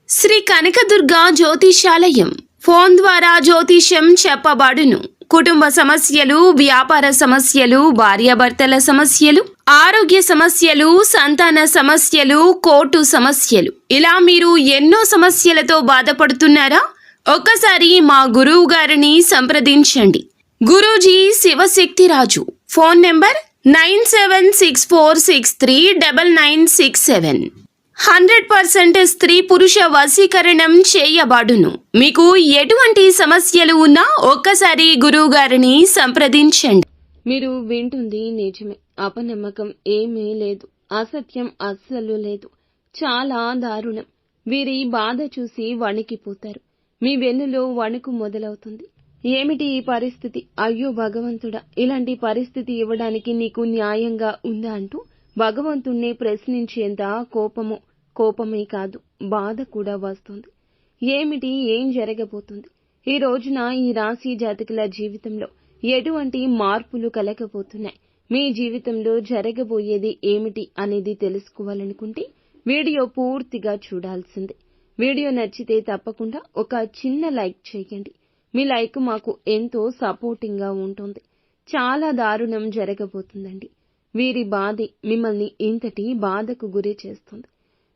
Shri Kanakadurga జ్యోతిషాలయం phone ద్వారా జ్యోతిష్యం చెప్పబడును. కుటుంబ సమస్యలు, వ్యాపార సమస్యలు, భార్యాభర్తల సమస్యలు, ఆరోగ్య సమస్యలు, సంతాన సమస్యలు, కోర్టు సమస్యలు, ఇలా మీరు ఎన్నో సమస్యలతో బాధపడుతున్నారా? ఒక్కసారి మా గురువు గారిని సంప్రదించండి. గురూజీ శివశక్తిరాజు. Phone number 9764639967. 100% స్త్రీ పురుష వశీకరణం చేయబడును. మీకు ఎటువంటి సమస్యలు ఉన్నా ఒక్కసారి గురువు గారిని సంప్రదించండి. మీరు వింటుంది నిజమే. అపనమ్మకం ఏమీ లేదు, అసత్యం అస్సలు లేదు. చాలా దారుణం. వీరి బాధ చూసి వణికిపోతారు. మీ వెన్నులో వణుకు మొదలవుతుంది. ఏమిటి ఈ పరిస్థితి? అయ్యో భగవంతుడా, ఇలాంటి పరిస్థితి ఇవ్వడానికి నీకు న్యాయంగా ఉందా అంటూ భగవంతుణ్ణి ప్రశ్నించేంత కోపమే కాదు, బాధ కూడా వస్తుంది. ఏమిటి, ఏం జరగబోతుంది? ఈ రోజున ఈ రాశి జాతకుల జీవితంలో ఎటువంటి మార్పులు కలగబోతున్నాయి? మీ జీవితంలో జరగబోయేది ఏమిటి అనేది తెలుసుకోవాలనుకుంటే వీడియో పూర్తిగా చూడాల్సిందే. వీడియో నచ్చితే తప్పకుండా ఒక చిన్న లైక్ చేయండి. మీ లైక్ మాకు ఎంతో సపోర్టింగ్ గా ఉంటుంది. చాలా దారుణం జరగబోతుందండి. వీరి బాధే మిమ్మల్ని ఇంతటి బాధకు గురి చేస్తుంది.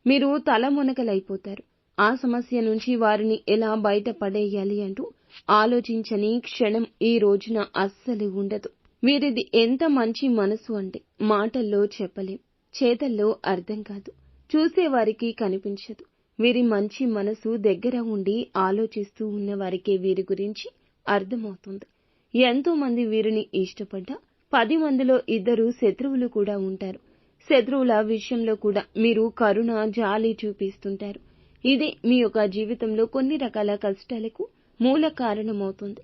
మీరు తలమునకలైపోతారు. ఆ సమస్య నుంచి వారిని ఎలా బయటపడేయాలి అంటూ ఆలోచించని క్షణం ఈ రోజున అస్సలు ఉండదు. వీరిది ఎంత మంచి మనసు అంటే మాటల్లో చెప్పలేం, చేతల్లో అర్థం కాదు, చూసేవారికి కనిపించదు. వీరి మంచి మనసు దగ్గర ఉండి ఆలోచిస్తూ ఉన్న వారికే వీరి గురించి అర్థమవుతుంది. ఎంతో మంది వీరిని ఇష్టపడ్డా 10 మందిలో 2 శత్రువులు కూడా ఉంటారు. శత్రువుల విషయంలో కూడా మీరు కరుణ, జాలి చూపిస్తుంటారు. ఇదే మీ యొక్క జీవితంలో కొన్ని రకాల కష్టాలకు మూల కారణమవుతుంది.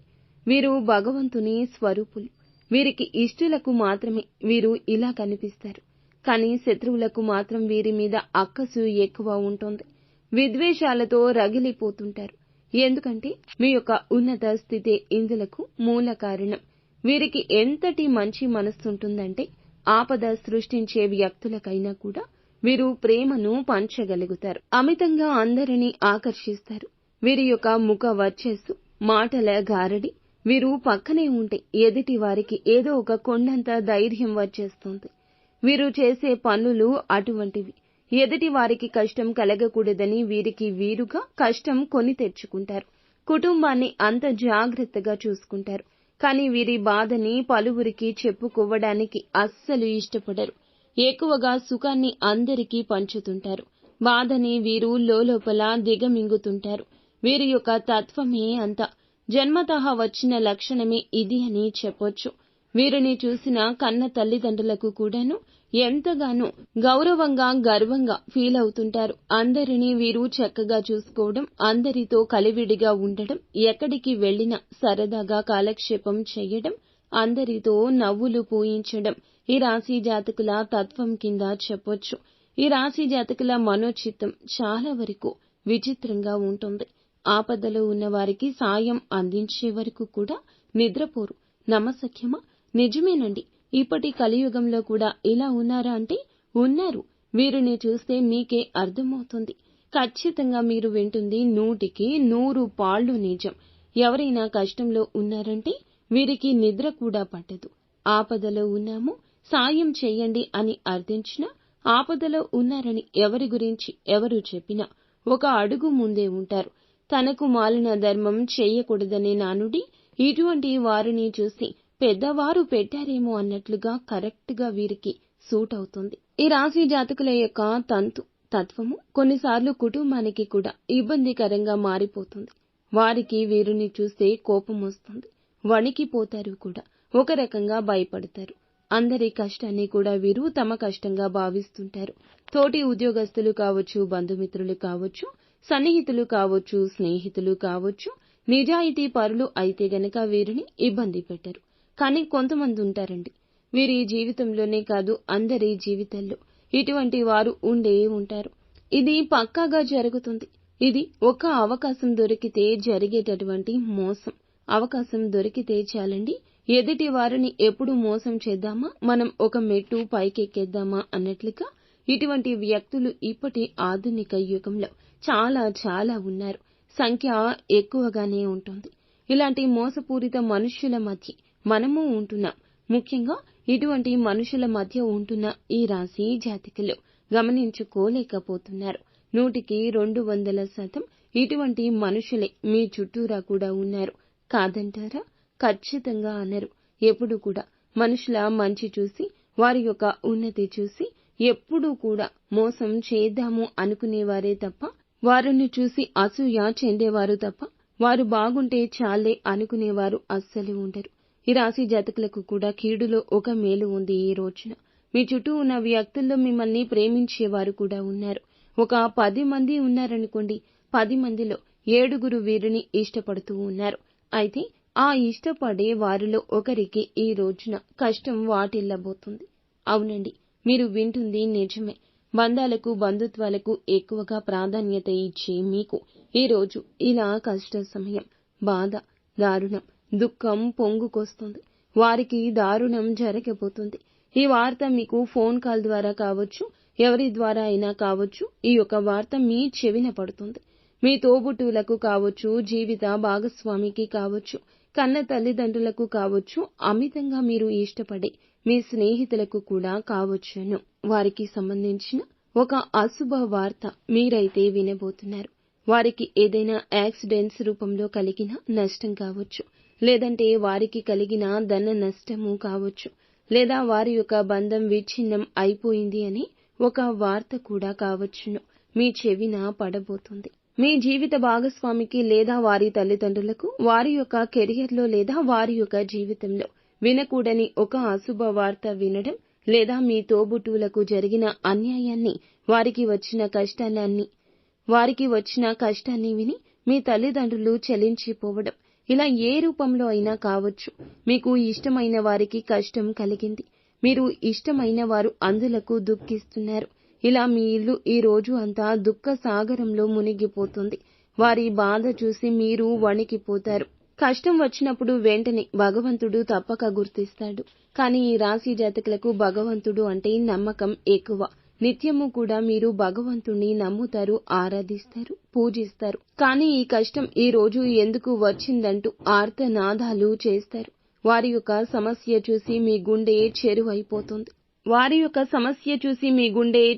వీరు భగవంతుని స్వరూపులు. వీరికి ఇష్టులకు మాత్రమే వీరు ఇలా కనిపిస్తారు. కానీ శత్రువులకు మాత్రం వీరి మీద అక్కసు ఎక్కువ ఉంటుంది. విద్వేషాలతో రగిలిపోతుంటారు. ఎందుకంటే మీ యొక్క ఉన్నత స్థితే ఇందులకు మూల కారణం. వీరికి ఎంతటి మంచి మనస్సుంటుందంటే ఆపద సృష్టించే వ్యక్తులకైనా కూడా వీరు ప్రేమను పంచగలుగుతారు. అమితంగా అందరినీ ఆకర్షిస్తారు. వీరి యొక్క ముఖ వర్చస్సు, మాటల గారడి, వీరు పక్కనే ఉంటే ఎదుటి వారికి ఏదో ఒక కొండంత ధైర్యం వచ్చేస్తుంది. వీరు చేసే పనులు అటువంటివి. ఎదుటి వారికి కష్టం కలగకూడదని వీరికి వీరుగా కష్టం కొని తెచ్చుకుంటారు. కుటుంబాన్ని అంత జాగ్రత్తగా చూసుకుంటారు. కానీ వీరి బాధని పలువురికి చెప్పుకోవడానికి అస్సలు ఇష్టపడరు. ఎక్కువగా సుఖాన్ని అందరికీ పంచుతుంటారు. బాధని వీరు లోపల దిగమింగుతుంటారు. వీరి యొక్క తత్వమే అంత. జన్మతః వచ్చిన లక్షణమే ఇది అని చెప్పొచ్చు. వీరిని చూసిన కన్న తల్లిదండ్రులకు కూడాను ఎంతగానో గౌరవంగా, గర్వంగా ఫీల్ అవుతుంటారు. అందరినీ వీరు చక్కగా చూసుకోవడం, అందరితో కలివిడిగా ఉండడం, ఎక్కడికి వెళ్లినా సరదాగా కాలక్షేపం చేయడం, అందరితో నవ్వులు పూయించడం ఈ రాశి జాతకుల తత్వం కింద చెప్పొచ్చు. ఈ రాశి జాతకుల మనోచిత్తం చాలా వరకు విచిత్రంగా ఉంటుంది. ఆపదలో ఉన్న వారికి సాయం అందించే వరకు కూడా నిద్రపోరు. నమ్మశక్యమా? నిజమేనండి. ఇప్పటి కలియుగంలో కూడా ఇలా ఉన్నారా అంటే ఉన్నారు. వీరిని చూస్తే మీకే అర్థమవుతుంది. ఖచ్చితంగా మీరు వింటుంది 100కి 100 పాళ్ళు నిజం. ఎవరైనా కష్టంలో ఉన్నారంటే వీరికి నిద్ర కూడా పట్టదు. ఆపదలో ఉన్నాము, సాయం చెయ్యండి అని అర్థించినా, ఆపదలో ఉన్నారని ఎవరి గురించి ఎవరు చెప్పినా ఒక అడుగు ముందే ఉంటారు. తనకు మాలిన ధర్మం చెయ్యకూడదనే నానుడి ఇటువంటి వారిని చూసి పెద్దవారు పెట్టారేమో అన్నట్లుగా కరెక్ట్ గా వీరికి సూట్ అవుతుంది. ఈ రాశి జాతకుల యొక్క తత్వము కొన్నిసార్లు కుటుంబానికి కూడా ఇబ్బందికరంగా మారిపోతుంది. వారికి వీరిని చూస్తే కోపం వస్తుంది, వణికిపోతారు కూడా, ఒక రకంగా భయపడతారు. అందరి కష్టాన్ని కూడా వీరు తమ కష్టంగా భావిస్తుంటారు. తోటి ఉద్యోగస్తులు కావచ్చు, బంధుమిత్రులు కావచ్చు, సన్నిహితులు కావచ్చు, స్నేహితులు కావచ్చు, నిజాయితీ పరులు అయితే గనక వీరిని ఇబ్బంది పెట్టరు. కానీ కొంతమంది ఉంటారండి, వీరి జీవితంలోనే కాదు అందరి జీవితాల్లో ఇటువంటి వారు ఉండే ఉంటారు. ఇది పక్కాగా జరుగుతుంది. ఇది ఒక అవకాశం దొరికితే జరిగేటటువంటి మోసం. అవకాశం దొరికితే చాలండి, ఎదుటి వారిని ఎప్పుడు మోసం చేద్దామా, మనం ఒక మెట్టు పైకెక్కేద్దామా అన్నట్లుగా ఇటువంటి వ్యక్తులు ఇప్పటి ఆధునిక యుగంలో చాలా ఉన్నారు. సంఖ్య ఎక్కువగానే ఉంటుంది. ఇలాంటి మోసపూరిత మనుష్యుల మధ్య మనము ఉంటున్నాం. ముఖ్యంగా ఇటువంటి మనుషుల మధ్య ఉంటున్న ఈ రాశి జాతకులు గమనించుకోలేకపోతున్నారు. 100కి 200% ఇటువంటి మనుషులే మీ చుట్టూరా కూడా ఉన్నారు. కాదంటారా? ఖచ్చితంగా అనరు. ఎప్పుడు కూడా మనుషుల మంచి చూసి, వారి యొక్క ఉన్నతి చూసి ఎప్పుడూ కూడా మోసం చేద్దాము అనుకునేవారే తప్ప, వారిని చూసి అసూయ చెందేవారు తప్ప, వారు బాగుంటే చాలే అనుకునేవారు అస్సలు ఉండరు. ఈ రాశి జాతకులకు కూడా కీడులో ఒక మేలు ఉంది. ఈ రోజున మీ చుట్టూ ఉన్న వ్యక్తుల్లో మిమ్మల్ని ప్రేమించేవారు కూడా ఉన్నారు. ఒక 10 మంది ఉన్నారనుకోండి, 10 మందిలో 7 వీరిని ఇష్టపడుతూ ఉన్నారు. అయితే ఆ ఇష్టపడే వారిలో ఒకరికి ఈ రోజున కష్టం వాటిల్లబోతుంది. అవునండి, మీరు వింటుంది నిజమే. బంధాలకు, బంధుత్వాలకు ఎక్కువగా ప్రాధాన్యత ఇచ్చే మీకు ఈ రోజు ఇలా కష్ట సమయం, బాధ, దారుణం, దుఃఖం పొంగుకొస్తుంది. వారికి దారుణం జరగబోతుంది. ఈ వార్త మీకు ఫోన్ కాల్ ద్వారా కావచ్చు, ఎవరి ద్వారా అయినా కావచ్చు, ఈ యొక్క వార్త మీ చెవిన పడుతుంది. మీ తోబుట్టువులకు కావచ్చు, జీవిత భాగస్వామికి కావచ్చు, కన్న తల్లిదండ్రులకు కావచ్చు, అమితంగా మీరు ఇష్టపడే మీ స్నేహితులకు కూడా కావచ్చును. వారికి సంబంధించిన ఒక అశుభ వార్త మీరైతే వినబోతున్నారు. వారికి ఏదైనా యాక్సిడెంట్స్ రూపంలో కలిగిన నష్టం కావచ్చు, లేదంటే వారికి కలిగిన ధన నష్టము కావచ్చు, లేదా వారి యొక్క బంధం విచ్ఛిన్నం అయిపోయింది అని ఒక వార్త కూడా కావచ్చును మీ చెవిన పడబోతుంది. మీ జీవిత భాగస్వామికి లేదా వారి తల్లిదండ్రులకు వారి యొక్క కెరియర్లో లేదా వారి యొక్క జీవితంలో వినకూడని ఒక అశుభ వార్త వినడం, లేదా మీ తోబుట్టువులకు జరిగిన అన్యాయాన్ని, వారికి వచ్చిన కష్టాన్ని విని మీ తల్లిదండ్రులు చలించిపోవడం, ఇలా ఏ రూపంలో అయినా కావచ్చు. మీకు ఇష్టమైన వారికి కష్టం కలిగింది, మీరు ఇష్టమైన వారు అందులకు దుఃఖిస్తున్నారు. ఇలా మీ ఇల్లు ఈ రోజు అంతా దుఃఖ సాగరంలో మునిగిపోతుంది. వారి బాధ చూసి మీరు వణికిపోతారు. కష్టం వచ్చినప్పుడు వెంటనే భగవంతుడు తప్పక గుర్తిస్తాడు. కానీ ఈ రాశి జాతకులకు భగవంతుడు అంటే నమ్మకం ఎక్కువ. నిత్యము కూడా మీరు భగవంతుణ్ణి నమ్ముతారు, ఆరాధిస్తారు, పూజిస్తారు. కానీ ఈ కష్టం ఈ రోజు ఎందుకు వచ్చిందంటూ ఆర్తనాదాలు చేస్తారు. వారి యొక్క సమస్య చూసి మీ గుండె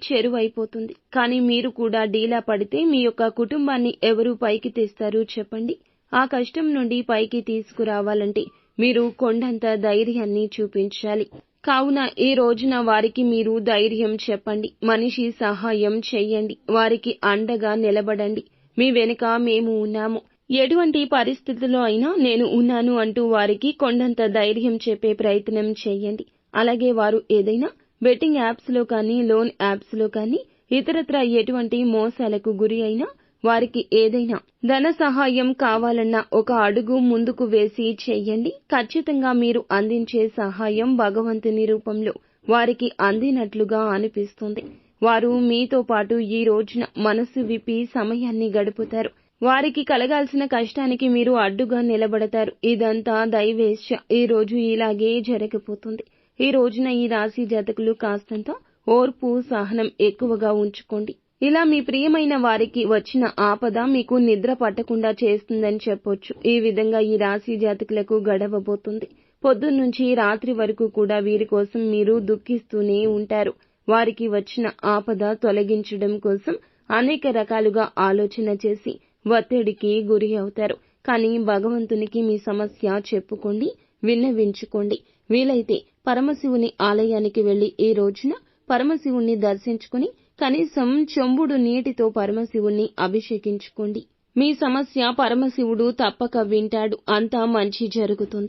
చెరువైపోతుంది. కానీ మీరు కూడా డీలా పడితే మీ యొక్క కుటుంబాన్ని ఎవరు పైకి తెస్తారు చెప్పండి? ఆ కష్టం నుండి పైకి తీసుకురావాలంటే మీరు కొండంత ధైర్యాన్ని చూపించాలి. కావున ఈ రోజున వారికి మీరు ధైర్యం చెప్పండి. మనిషి సహాయం చెయ్యండి. వారికి అండగా నిలబడండి. మీ వెనుక మేము ఉన్నాము, ఎటువంటి పరిస్థితుల్లో అయినా నేను ఉన్నాను అంటూ వారికి కొండంత ధైర్యం చెప్పే ప్రయత్నం చెయ్యండి. అలాగే వారు ఏదైనా బెట్టింగ్ యాప్స్ లో కానీ, లోన్ యాప్స్ లో కానీ, ఇతరత్రా ఎటువంటి మోసాలకు గురి అయినా, వారికి ఏదైనా ధన సహాయం కావాలన్నా ఒక అడుగు ముందుకు వేసి చెయ్యండి. ఖచ్చితంగా మీరు అందించే సహాయం భగవంతుని రూపంలో వారికి అందినట్లుగా అనిపిస్తుంది. వారు మీతో పాటు ఈ రోజున మనసు విప్పి సమయాన్ని గడుపుతారు. వారికి కలగాల్సిన కష్టానికి మీరు అడ్డుగా నిలబడతారు. ఇదంతా దైవేచ్ఛ. ఈ రోజు ఇలాగే జరగబోతుంది. ఈ రోజున ఈ రాశి జాతకులు కాస్తంత ఓర్పు, సహనం ఎక్కువగా ఉంచుకోండి. ఇలా మీ ప్రియమైన వారికి వచ్చిన ఆపద మీకు నిద్ర పట్టకుండా చేస్తుందని చెప్పొచ్చు. ఈ విధంగా ఈ రాశి జాతకులకు గడవబోతుంది. పొద్దున్నుంచి రాత్రి వరకు కూడా వీరి కోసం మీరు దుఃఖిస్తూనే ఉంటారు. వారికి వచ్చిన ఆపద తొలగించడం కోసం అనేక రకాలుగా ఆలోచన చేసి ఒత్తిడికి గురి అవుతారు. కానీ భగవంతునికి మీ సమస్య చెప్పుకోండి, విన్నవించుకోండి. వీలైతే పరమశివుని ఆలయానికి వెళ్లి ఈ రోజున పరమశివుణ్ణి దర్శించుకుని కనీసం చెంబుడు నీటితో పరమశివుణ్ణి అభిషేకించుకోండి. మీ సమస్య పరమశివుడు తప్పక వింటాడు. అంతా మంచి జరుగుతుంది.